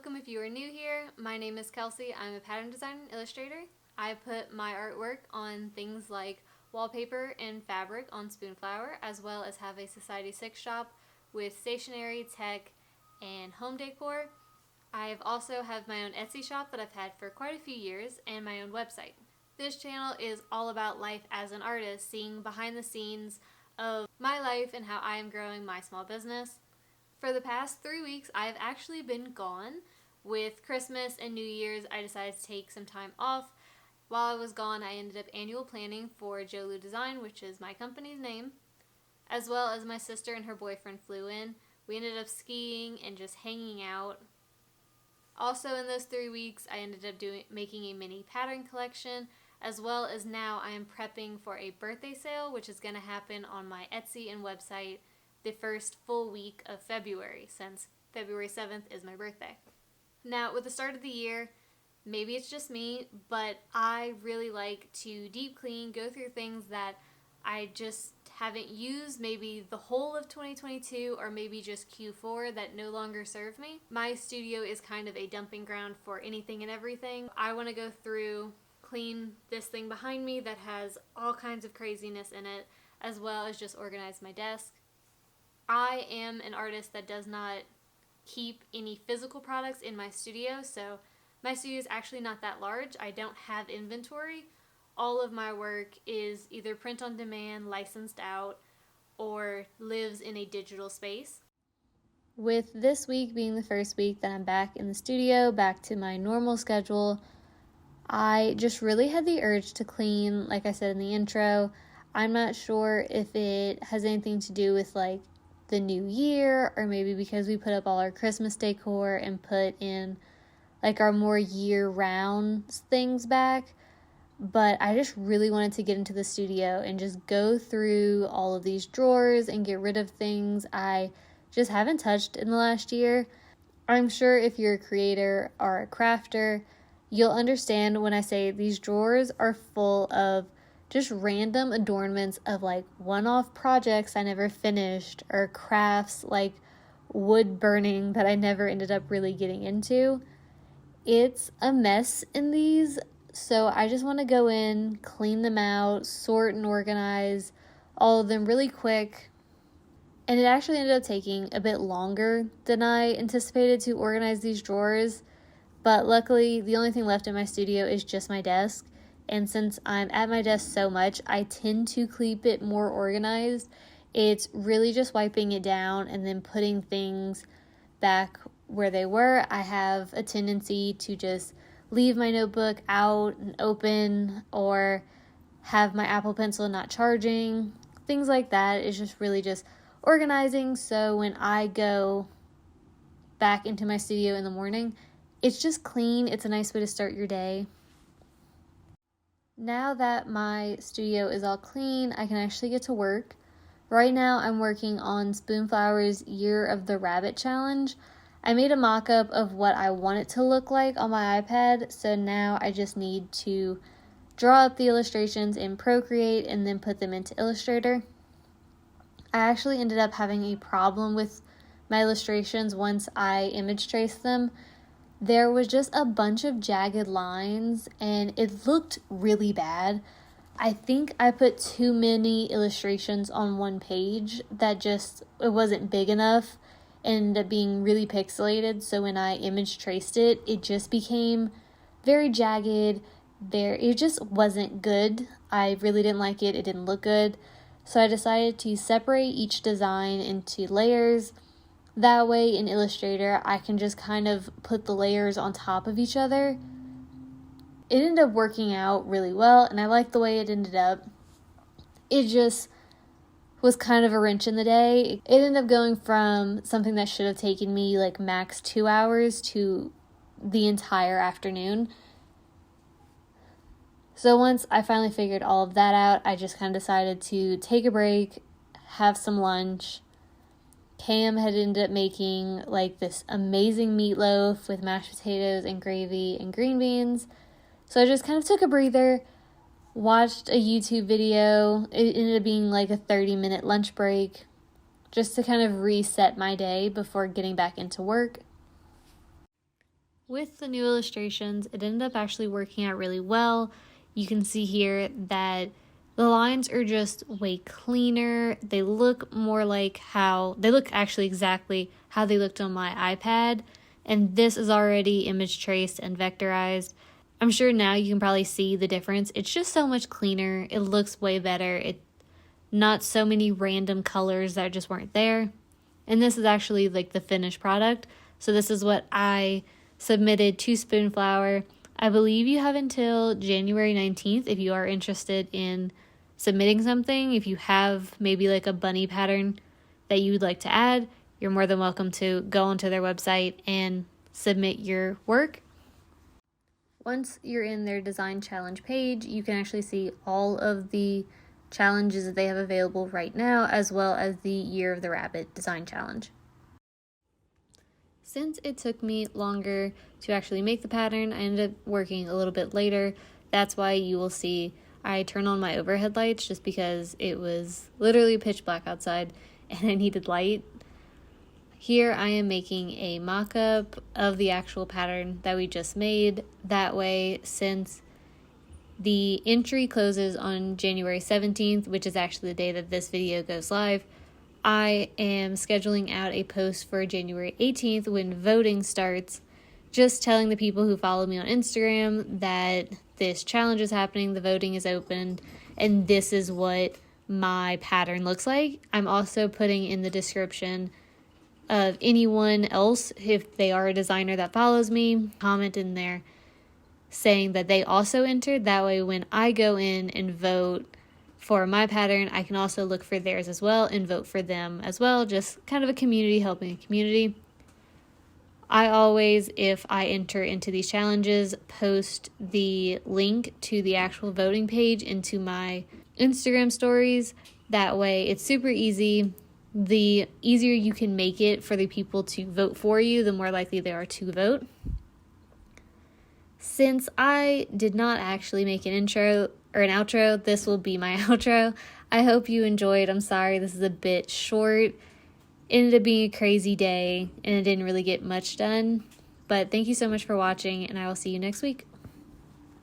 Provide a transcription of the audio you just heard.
Welcome if you are new here. My name is Kelsey. I'm a pattern designer and illustrator. I put my artwork on things like wallpaper and fabric on Spoonflower, as well as have a Society 6 shop with stationery, tech, and home decor. I also have my own Etsy shop that I've had for quite a few years, and my own website. This channel is all about life as an artist, seeing behind the scenes of my life and how I am growing my small business. For the past 3 weeks, I've actually been gone. With Christmas and New Year's, I decided to take some time off. While I was gone, I ended up annual planning for Jolu Design, which is my company's name, as well as my sister and her boyfriend flew in. We ended up skiing and just hanging out. Also in those 3 weeks, I ended up making a mini pattern collection, as well as now I am prepping for a birthday sale, which is going to happen on my Etsy and website the first full week of February, since February 7th is my birthday. Now, with the start of the year, maybe it's just me, but I really like to deep clean, go through things that I just haven't used maybe the whole of 2022 or maybe just Q4 that no longer serve me. My studio is kind of a dumping ground for anything and everything. I want to go through, clean this thing behind me that has all kinds of craziness in it, as well as just organize my desk. I am an artist that does not keep any physical products in my studio, so my studio is actually not that large. I don't have inventory. All of my work is either print on demand, licensed out, or lives in a digital space. With this week being the first week that I'm back in the studio, back to my normal schedule, I just really had the urge to clean, like I said in the intro. I'm not sure if it has anything to do with like the new year, or maybe because we put up all our Christmas decor and put in like our more year-round things back. But I just really wanted to get into the studio and just go through all of these drawers and get rid of things I just haven't touched in the last year. I'm sure if you're a creator or a crafter, you'll understand when I say these drawers are full of just random adornments of like one-off projects I never finished, or crafts like wood burning that I never ended up really getting into. It's a mess in these, so I just want to go in, clean them out, sort and organize all of them really quick. And it actually ended up taking a bit longer than I anticipated to organize these drawers, but luckily the only thing left in my studio is just my desk. And since I'm at my desk so much, I tend to keep it more organized. It's really just wiping it down and then putting things back where they were. I have a tendency to just leave my notebook out and open, or have my Apple Pencil not charging. Things like that is just really just organizing, so when I go back into my studio in the morning, it's just clean. It's a nice way to start your day. Now that my studio is all clean, I can actually get to work. Right now, I'm working on Spoonflower's Year of the Rabbit challenge. I made a mock-up of what I want it to look like on my iPad, so now I just need to draw up the illustrations in Procreate and then put them into Illustrator. I actually ended up having a problem with my illustrations once I image traced them. There was just a bunch of jagged lines and it looked really bad. I think I put too many illustrations on one page that it wasn't big enough, and ended up being really pixelated. So when I image traced it, it just became very jagged. It just wasn't good. I really didn't like it. It didn't look good. So I decided to separate each design into layers. That way in Illustrator, I can just kind of put the layers on top of each other. It ended up working out really well, and I like the way it ended up. It just was kind of a wrench in the day. It ended up going from something that should have taken me like max 2 hours to the entire afternoon. So once I finally figured all of that out, I just kind of decided to take a break, have some lunch. Cam had ended up making like this amazing meatloaf with mashed potatoes and gravy and green beans. So I just kind of took a breather, watched a YouTube video. It ended up being like a 30-minute lunch break, just to kind of reset my day before getting back into work. With the new illustrations, it ended up actually working out really well. You can see here that the lines are just way cleaner. They look more like they look actually exactly how they looked on my iPad. And this is already image traced and vectorized. I'm sure now you can probably see the difference. It's just so much cleaner. It looks way better. Not so many random colors that just weren't there. And this is actually like the finished product. So this is what I submitted to Spoonflower. I believe you have until January 19th if you are interested in submitting something. If you have maybe like a bunny pattern that you would like to add, you're more than welcome to go onto their website and submit your work. Once you're in their design challenge page, you can actually see all of the challenges that they have available right now, as well as the Year of the Rabbit design challenge. Since it took me longer to actually make the pattern, I ended up working a little bit later. That's why you will see I turn on my overhead lights, just because it was literally pitch black outside and I needed light. Here I am making a mock-up of the actual pattern that we just made. That way, since the entry closes on January 17th, which is actually the day that this video goes live, I am scheduling out a post for January 18th when voting starts, just telling the people who follow me on Instagram that this challenge is happening, the voting is open, and this is what my pattern looks like. I'm also putting in the description of anyone else, if they are a designer that follows me, comment in there saying that they also entered. That way when I go in and vote for my pattern, I can also look for theirs as well and vote for them as well. Just kind of a community helping a community. I always, if I enter into these challenges, post the link to the actual voting page into my Instagram stories. That way it's super easy. The easier you can make it for the people to vote for you, the more likely they are to vote. Since I did not actually make an intro or an outro, this will be my outro. I hope you enjoyed. I'm sorry this is a bit short. It ended up being a crazy day and it didn't really get much done. But thank you so much for watching, and I will see you next week.